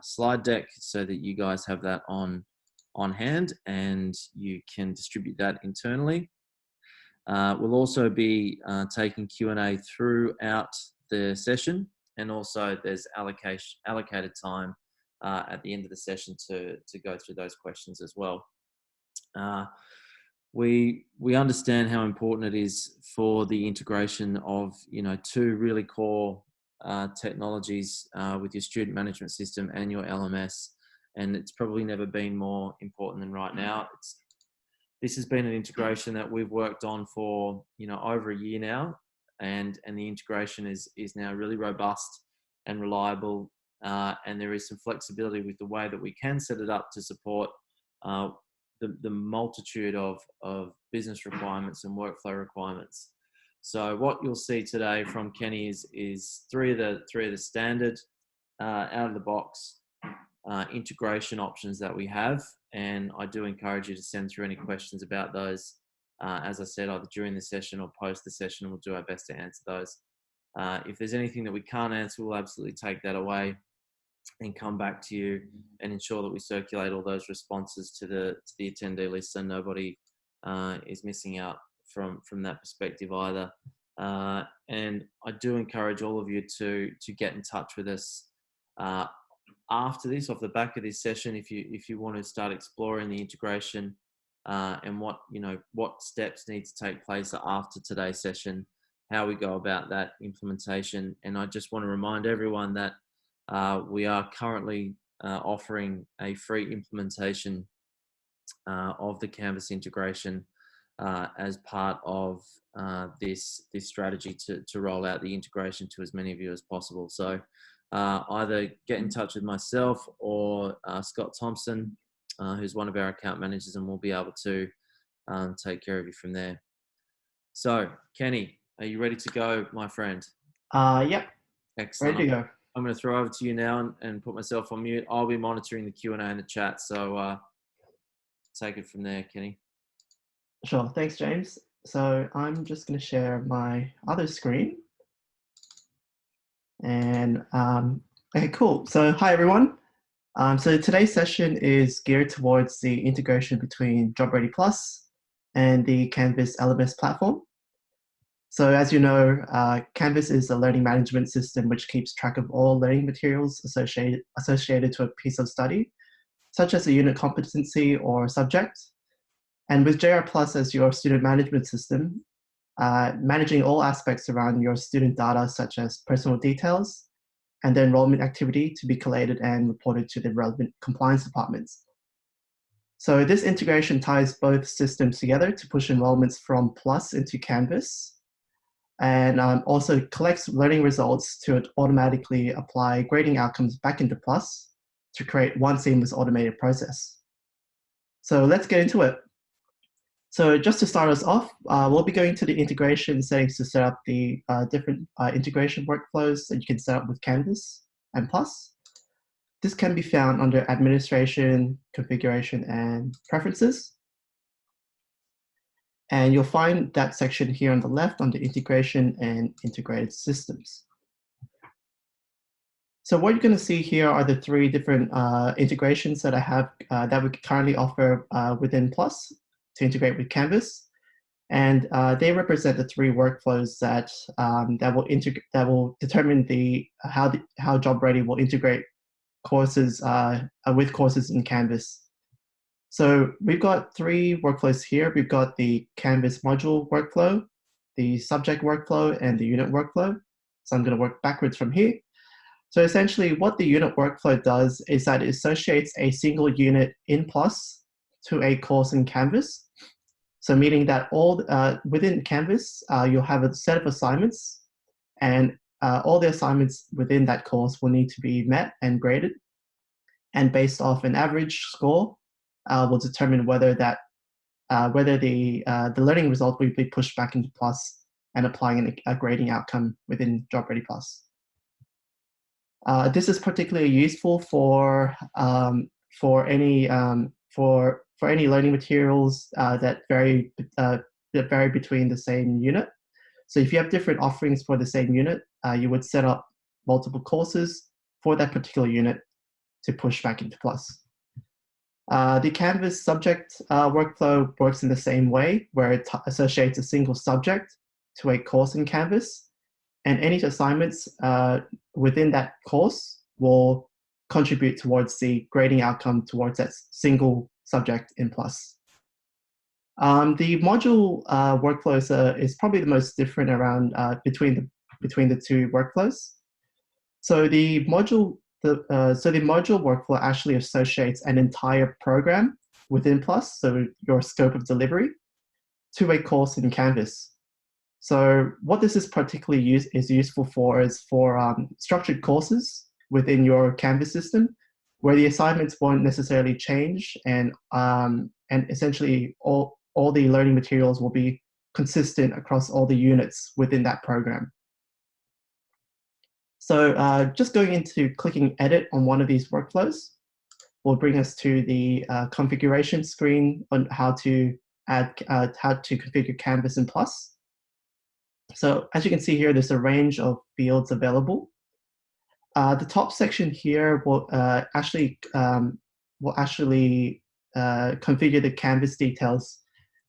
slide deck so that you guys have that on hand and you can distribute that internally. We'll also be taking Q&A throughout the session, and also there's allocated time at the end of the session to go through those questions as well. We understand how important it is for the integration of two really core technologies with your student management system and your LMS, and it's probably never been more important than right now. This has been an integration that we've worked on for over a year now, and the integration is now really robust and reliable, and there is some flexibility with the way that we can set it up to support the multitude of business requirements and workflow requirements. So what you'll see today from Kenny is three of the standard out of the box integration options that we have, and I do encourage you to send through any questions about those. As I said, either during the session or post the session, we'll do our best to answer those. If there's anything that we can't answer, we'll absolutely take that away and come back to you and ensure that we circulate all those responses to the attendee list, so nobody is missing out from that perspective either. And I do encourage all of you to get in touch with us after this, off the back of this session, if you want to start exploring the integration and what steps need to take place after today's session, how we go about that implementation. And I just want to remind everyone that we are currently offering a free implementation of the Canvas integration as part of this strategy to roll out the integration to as many of you as possible. So either get in touch with myself or Scott Thompson, who's one of our account managers, and we'll be able to take care of you from there. So, Kenny, are you ready to go, my friend? Yep. Excellent. Ready to go. I'm going to throw over to you now and put myself on mute. I'll be monitoring the Q&A in the chat, so take it from there, Kenny. Sure. Thanks, James. So I'm just going to share my other screen. And okay, cool. So hi, everyone. So today's session is geared towards the integration between JobReady Plus and the Canvas LMS platform. So as you know, Canvas is a learning management system which keeps track of all learning materials associated to a piece of study, such as a unit competency or subject. And with JR Plus as your student management system, managing all aspects around your student data, such as personal details and the enrollment activity to be collated and reported to the relevant compliance departments. So this integration ties both systems together to push enrollments from Plus into Canvas, and also collects learning results to automatically apply grading outcomes back into Plus to create one seamless automated process. So let's get into it. So just to start us off, we'll be going to the integration settings to set up the different integration workflows that you can set up with Canvas and Plus. This can be found under Administration, Configuration, and Preferences. And you'll find that section here on the left under Integration and Integrated Systems. So what you're going to see here are the three different integrations that I have that we currently offer within Plus to integrate with Canvas, and they represent the three workflows that that will determine how JobReady will integrate courses with courses in Canvas. So we've got three workflows here. We've got the Canvas module workflow, the subject workflow, and the unit workflow. So I'm going to work backwards from here. So essentially what the unit workflow does is that it associates a single unit in Plus to a course in Canvas. So meaning that all within Canvas, you'll have a set of assignments, and all the assignments within that course will need to be met and graded. And based off an average score, will determine whether the learning result will be pushed back into Plus and applying a grading outcome within JobReady Plus. This is particularly useful for any learning materials that vary between the same unit. So if you have different offerings for the same unit, you would set up multiple courses for that particular unit to push back into Plus. The Canvas subject workflow works in the same way, where it associates a single subject to a course in Canvas, and any assignments within that course will contribute towards the grading outcome towards that single subject in Plus. The module workflows is probably the most different around between the two workflows. So the module workflow actually associates an entire program within Plus, so your scope of delivery, to a course in Canvas. So what this is particularly useful for is for structured courses within your Canvas system, where the assignments won't necessarily change, and essentially all the learning materials will be consistent across all the units within that program. So just going into clicking edit on one of these workflows will bring us to the configuration screen on how to configure Canvas in Plus. So as you can see here, there's a range of fields available. The top section here will actually configure the Canvas details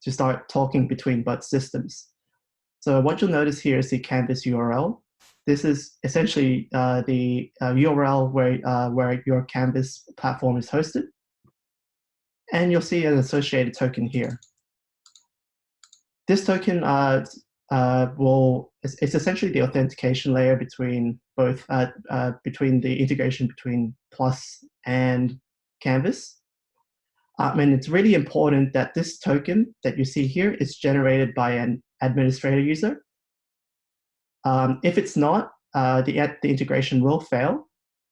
to start talking between both systems. So what you'll notice here is the Canvas URL. This is essentially the URL where your Canvas platform is hosted. And you'll see an associated token here. This token it's essentially the authentication layer between both between the integration between Plus and Canvas. And it's really important that this token that you see here is generated by an administrator user. If it's not, the integration will fail,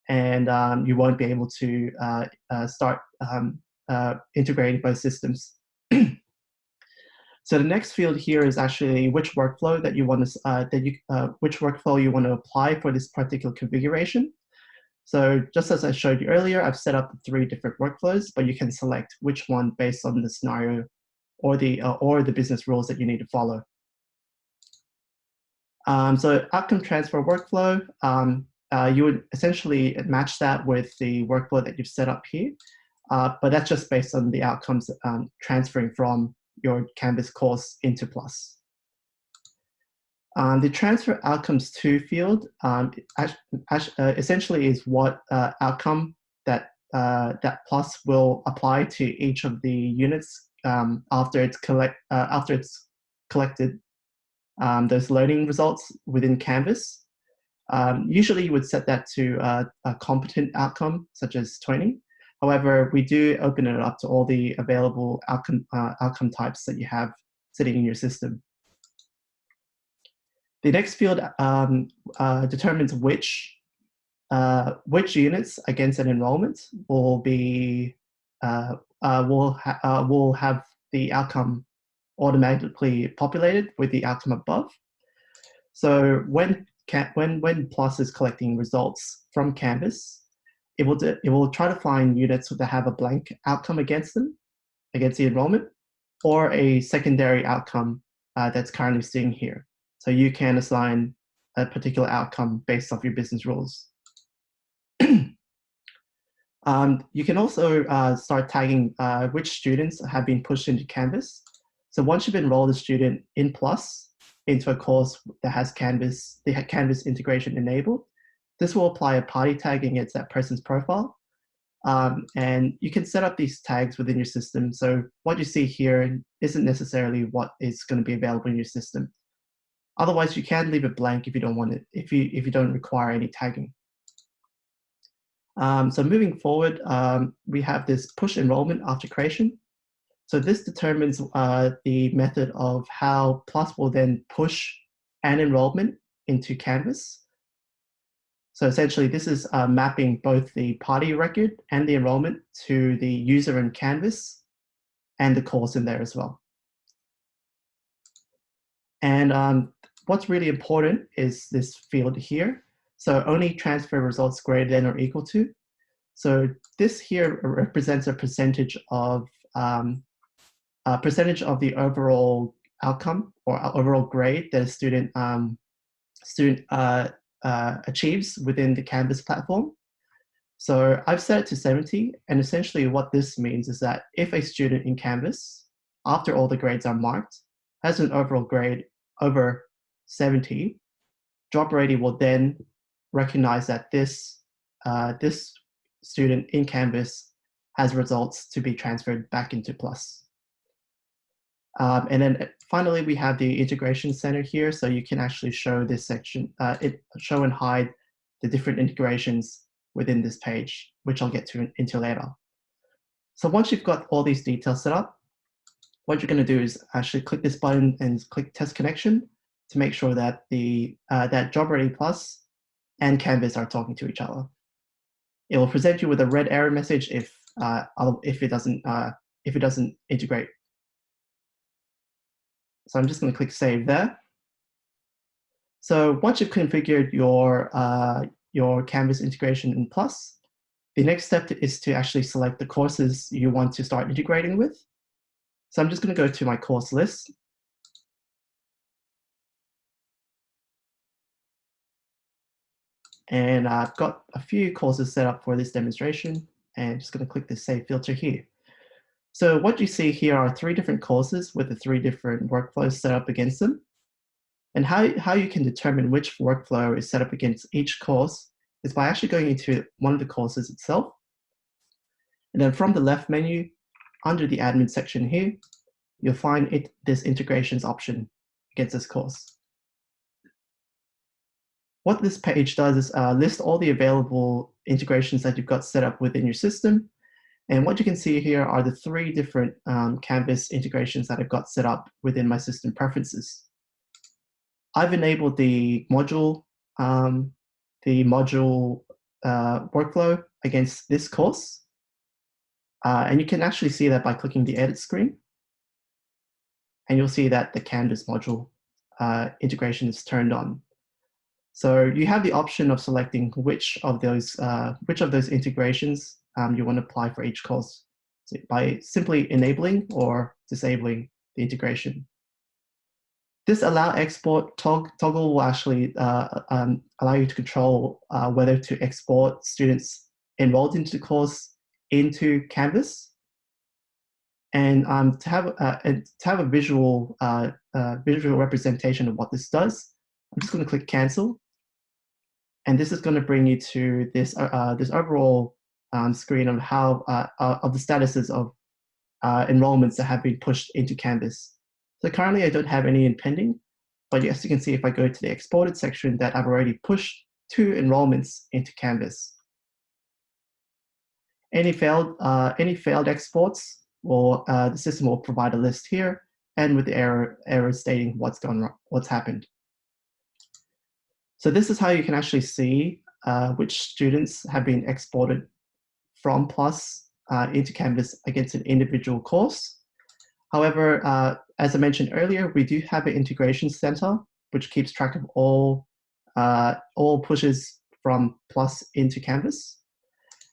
and you won't be able to start integrating both systems. So the next field here is actually which workflow that you want to which workflow you want to apply for this particular configuration. So just as I showed you earlier, I've set up 3 different workflows, but you can select which one based on the scenario or the business rules that you need to follow. So outcome transfer workflow, you would essentially match that with the workflow that you've set up here, but that's just based on the outcomes transferring from your Canvas course into Plus. The transfer outcomes to field essentially is what outcome that Plus will apply to each of the units after it's collected those learning results within Canvas. Usually you would set that to a competent outcome, such as 20. However, we do open it up to all the available outcome types that you have sitting in your system. The next field determines which units against an enrollment will have the outcome automatically populated with the outcome above. So when Plus is collecting results from Canvas, it will try to find units that have a blank outcome against them, against the enrollment, or a secondary outcome that's currently sitting here. So you can assign a particular outcome based off your business rules. You can also start tagging which students have been pushed into Canvas. So once you've enrolled a student in Plus into a course that has Canvas integration enabled, this will apply a party tag against that person's profile. And you can set up these tags within your system. So what you see here isn't necessarily what is going to be available in your system. Otherwise, you can leave it blank if you don't want it, if you don't require any tagging. So moving forward, we have this push enrollment after creation. So this determines the method of how Plus will then push an enrollment into Canvas. So essentially, this is mapping both the party record and the enrollment to the user in Canvas and the course in there as well. And what's really important is this field here. So only transfer results greater than or equal to. So this here represents a percentage of the overall outcome or overall grade that a student achieves within the Canvas platform. So I've set it to 70, and essentially what this means is that if a student in Canvas, after all the grades are marked, has an overall grade over 70, JobReady will then recognize that this student in Canvas has results to be transferred back into Plus. And then finally, we have the integration center here, so you can actually show this section, show and hide the different integrations within this page, which I'll get to into later. So once you've got all these details set up, what you're going to do is actually click this button and click Test Connection to make sure that that JobReady Plus and Canvas are talking to each other. It will present you with a red error message if it doesn't integrate. So I'm just going to click Save there. So once you've configured your Canvas integration in Plus, the next step is to actually select the courses you want to start integrating with. So I'm just going to go to my course list. And I've got a few courses set up for this demonstration, and I'm just going to click the Save filter here. So what you see here are 3 different courses with the 3 different workflows set up against them. And how you can determine which workflow is set up against each course is by actually going into one of the courses itself. And then from the left menu, under the admin section here, you'll find this integrations option against this course. What this page does is list all the available integrations that you've got set up within your system. And what you can see here are the 3 different Canvas integrations that I've got set up within my system preferences. I've enabled the module workflow against this course. And you can actually see that by clicking the edit screen. And you'll see that the Canvas module integration is turned on. So you have the option of selecting which of those integrations you want to apply for each course by simply enabling or disabling the integration. This allow export toggle will actually allow you to control whether to export students enrolled into the course into Canvas. And to have a visual representation of what this does, I'm just going to click Cancel. And this is going to bring you to this overall screen of of the statuses of enrollments that have been pushed into Canvas. So currently I don't have any pending, but as you can see, if I go to the exported section, that I've already pushed 2 enrollments into Canvas. Any failed exports, the system will provide a list here, and with the error stating what's happened. So this is how you can actually see which students have been exported from Plus into Canvas against an individual course. However, as I mentioned earlier, we do have an integration center which keeps track of all pushes from Plus into Canvas.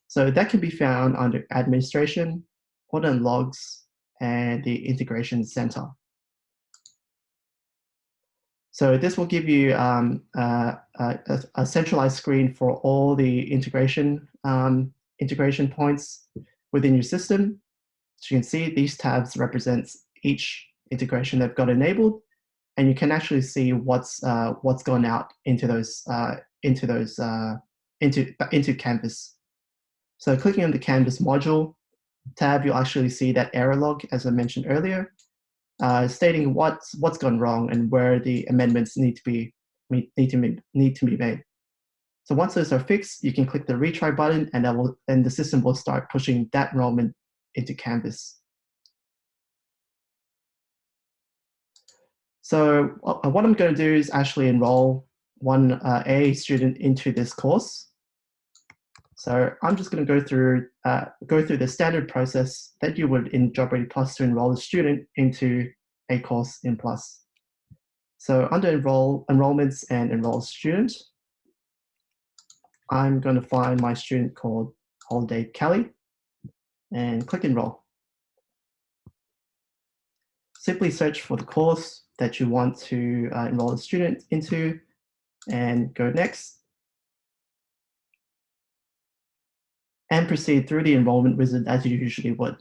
So that can be found under Administration, Audit and Logs, and the Integration Center. So this will give you a centralized screen for all the integration points within your system. So you can see these tabs represents each integration they've got enabled, and you can actually see what's gone out into Canvas. So clicking on the Canvas module tab, you'll actually see that error log, as I mentioned earlier, stating what's gone wrong and where the amendments need to be made. So once those are fixed, you can click the retry button, and the system will start pushing that enrollment into Canvas. So what I'm going to do is actually enroll a student into this course. So I'm just going to go through the standard process that you would in JobReady Plus to enroll a student into a course in Plus. So under enrollments and enroll student, I'm going to find my student called Holiday Kelly and click enroll. Simply search for the course that you want to enroll a student into and go next. and proceed through the enrollment wizard as you usually would.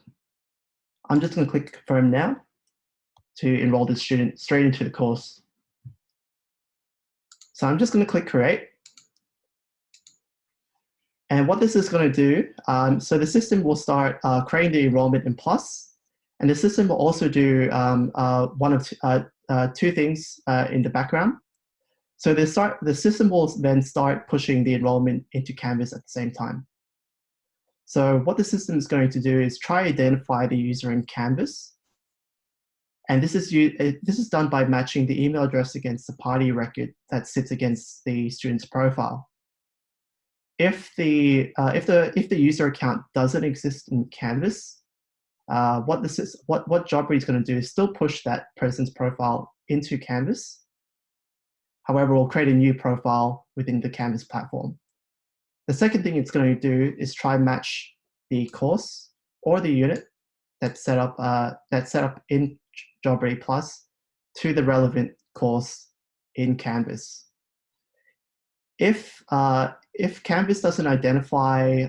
I'm just going to click confirm now to enroll the student straight into the course. So I'm just going to click create. And what this is going to do, so the system will start creating the enrollment in Plus, and the system will also do two things in the background. So the system will then start pushing the enrollment into Canvas at the same time. So what the system is going to do is try identify the user in Canvas. And this is done by matching the email address against the party record that sits against the student's profile. If the user account doesn't exist in Canvas, what JobReady is going to do is still push that person's profile into Canvas. However, we'll create a new profile within the Canvas platform. The second thing it's going to do is try match the course or the unit that's set up in JobReady Plus to the relevant course in Canvas. If Canvas doesn't identify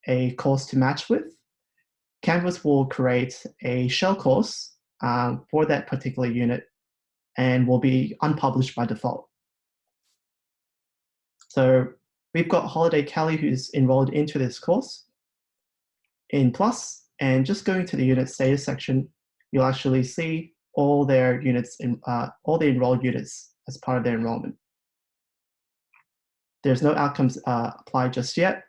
a course to match with, Canvas will create a shell course for that particular unit and will be unpublished by default. So we've got Holiday Callie who's enrolled into this course in Plus, and just going to the unit status section, you'll actually see all their units all the enrolled units as part of their enrollment. There's no outcomes applied just yet.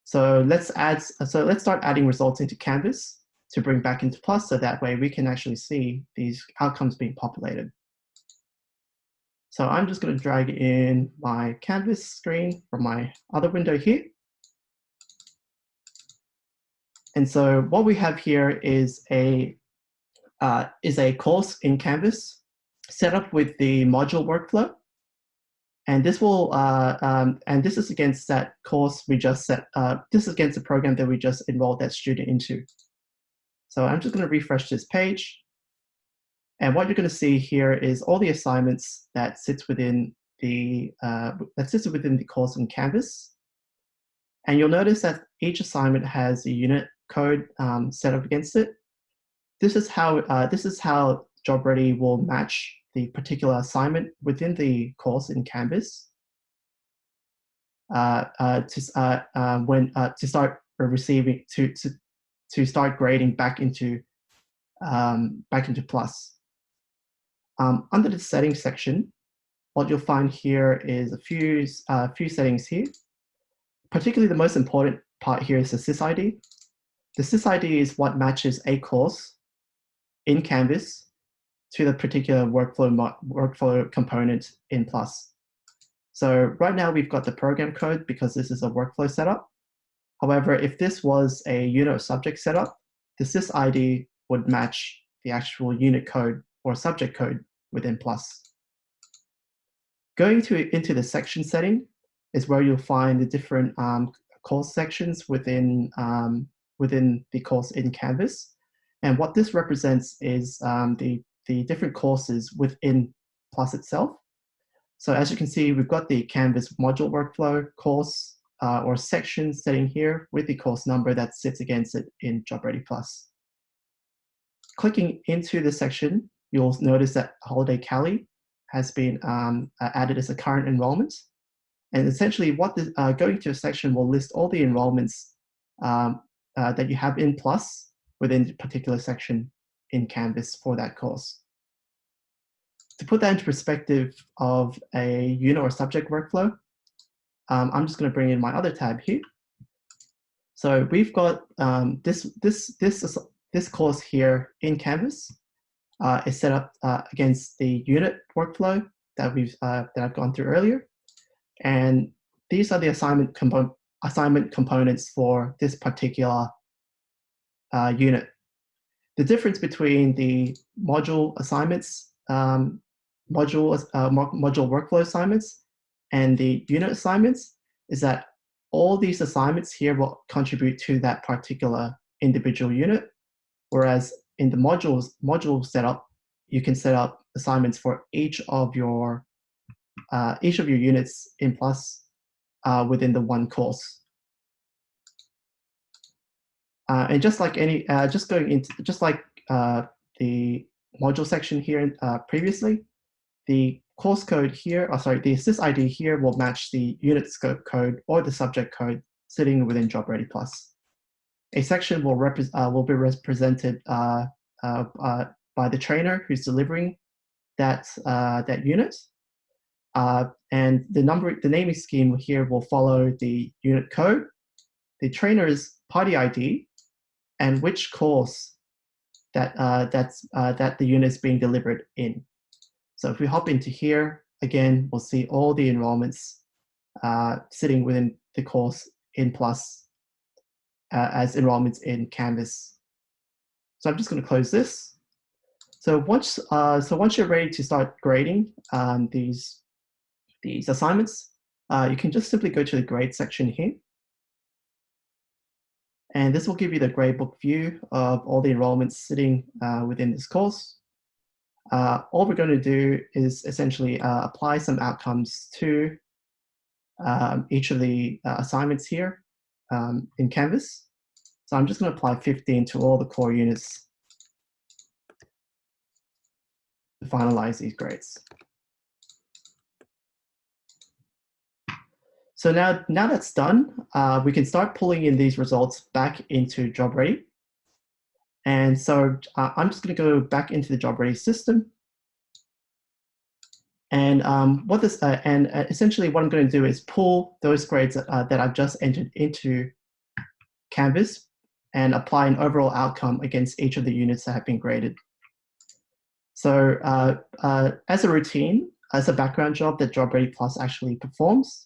So let's start adding results into Canvas to bring back into Plus, so that way we can actually see these outcomes being populated. So I'm just going to drag in my Canvas screen from my other window here. And so what we have here is a course in Canvas set up with the module workflow. And this will and this is against that course we just set. This is against the program that we just enrolled that student into. So I'm just going to refresh this page, and what you're going to see here is all the assignments that sits within the course in Canvas. And you'll notice that each assignment has a unit code set up against it. This is how JobReady will match the particular assignment within the course in Canvas to start grading back into Plus. Under the settings section, what you'll find here is a few settings here. Particularly, the most important part here is the SysID. The SysID is what matches a course in Canvas to the particular workflow component in Plus. So right now we've got the program code because this is a workflow setup. However, if this was a unit or subject setup, the SysID would match the actual unit code or subject code within Plus. Going into the section setting is where you'll find the different course sections within the course in Canvas. And what this represents is the different courses within Plus itself. So as you can see, we've got the Canvas module workflow course or section setting here with the course number that sits against it in JobReady Plus. Clicking into the section, you'll notice that Holiday Callie has been added as a current enrollment. And essentially going to a section will list all the enrollments that you have in Plus within the particular section in Canvas for that course. To put that into perspective of a unit or subject workflow, I'm just going to bring in my other tab here. So we've got this course here in Canvas is set up against the unit workflow that I've gone through earlier, and these are the assignment components for this particular unit. The difference between the module assignments, module workflow assignments, and the unit assignments is that all these assignments here will contribute to that particular individual unit, whereas in the module setup, you can set up assignments for each of your units in Plus within the one course. And just like just like the module section here previously, the course code here, the assist ID here will match the unit scope code or the subject code sitting within JobReady Plus. A section will be represented by the trainer who's delivering that unit, and the naming scheme here will follow the unit code, the trainer's party ID, and which course that the unit is being delivered in. So if we hop into here, again, we'll see all the enrollments sitting within the course in Plus as enrollments in Canvas. So I'm just going to close this. So once you're ready to start grading these assignments, you can just simply go to the grade section here. And this will give you the gradebook view of all the enrollments sitting within this course. All we're going to do is essentially apply some outcomes to each of the assignments here in Canvas. So I'm just going to apply 15 to all the core units to finalize these grades. So now that's done, we can start pulling in these results back into JobReady. And so I'm just going to go back into the JobReady system. And essentially what I'm going to do is pull those grades that I've just entered into Canvas and apply an overall outcome against each of the units that have been graded. So as a routine, as a background job that JobReady Plus actually performs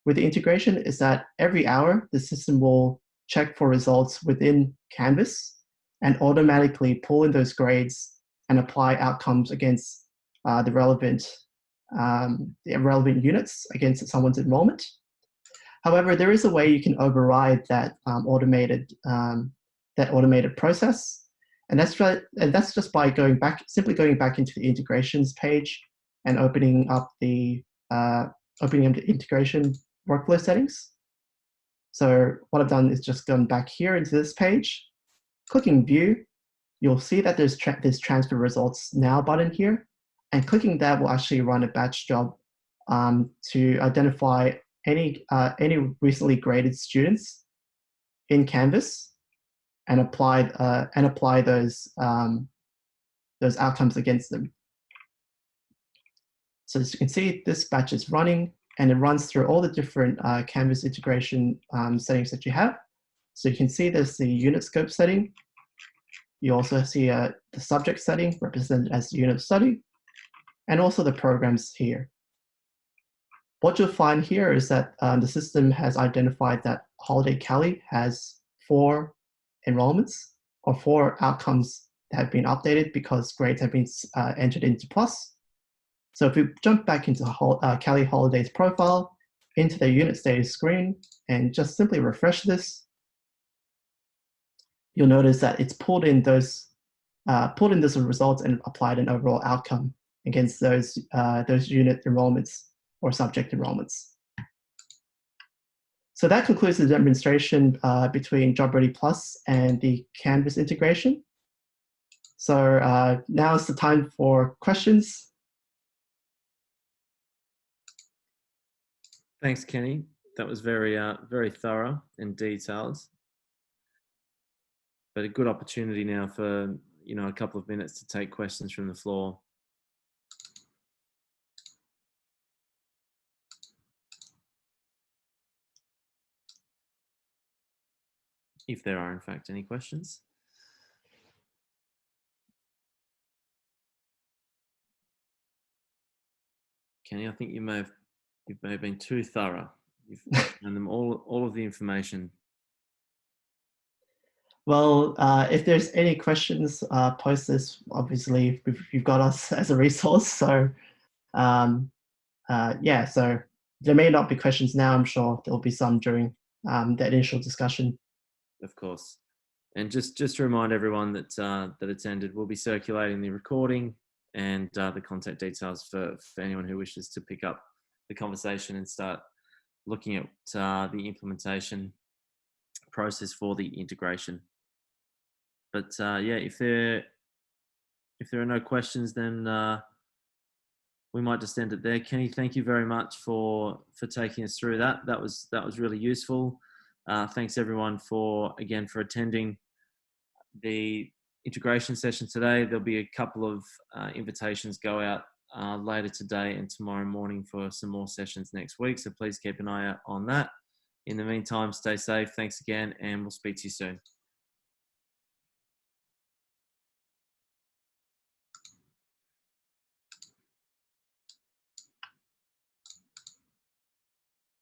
with the integration is that every hour, the system will check for results within Canvas and automatically pull in those grades and apply outcomes against the relevant units against someone's enrollment. However, there is a way you can override that automated process, and that's just by simply going back into the integrations page and opening up the integration workflow settings. So what I've done is just gone back here into this page, clicking View. You'll see that there's this Transfer Results Now button here, and clicking that will actually run a batch job to identify any recently graded students in Canvas and apply those outcomes against them. So as you can see, this batch is running, and it runs through all the different Canvas integration settings that you have. So you can see there's the unit scope setting. You also see the subject setting represented as the unit of study, and also the programs here. What you'll find here is that the system has identified that Holiday Cali has 4 enrollments or 4 outcomes that have been updated because grades have been entered into Plus. So if we jump back into Cali Holidays profile, into the unit status screen, and just simply refresh this, you'll notice that it's pulled in those results and applied an overall outcome against those unit enrollments or subject enrollments. So that concludes the demonstration between JobReady Plus and the Canvas integration. So now is the time for questions. Thanks, Kenny. That was very thorough and detailed. But a good opportunity now for a couple of minutes to take questions from the floor. If there are, in fact, any questions. Kenny, I think you may have been too thorough. You've given them all of the information. Well, if there's any questions, post this. Obviously, you've got us as a resource. So, yeah, so there may not be questions now. I'm sure there'll be some during that initial discussion. Of course. And just to remind everyone that that attended, we'll be circulating the recording and the contact details for anyone who wishes to pick up the conversation and start looking at the implementation process for the integration. But yeah, if there are no questions, then we might just end it there. Kenny, thank you very much for taking us through that. That was really useful. Thanks everyone for attending the integration session today. There'll be a couple of invitations go out later today and tomorrow morning for some more sessions next week. So please keep an eye out on that. In the meantime, stay safe. Thanks again, and we'll speak to you soon.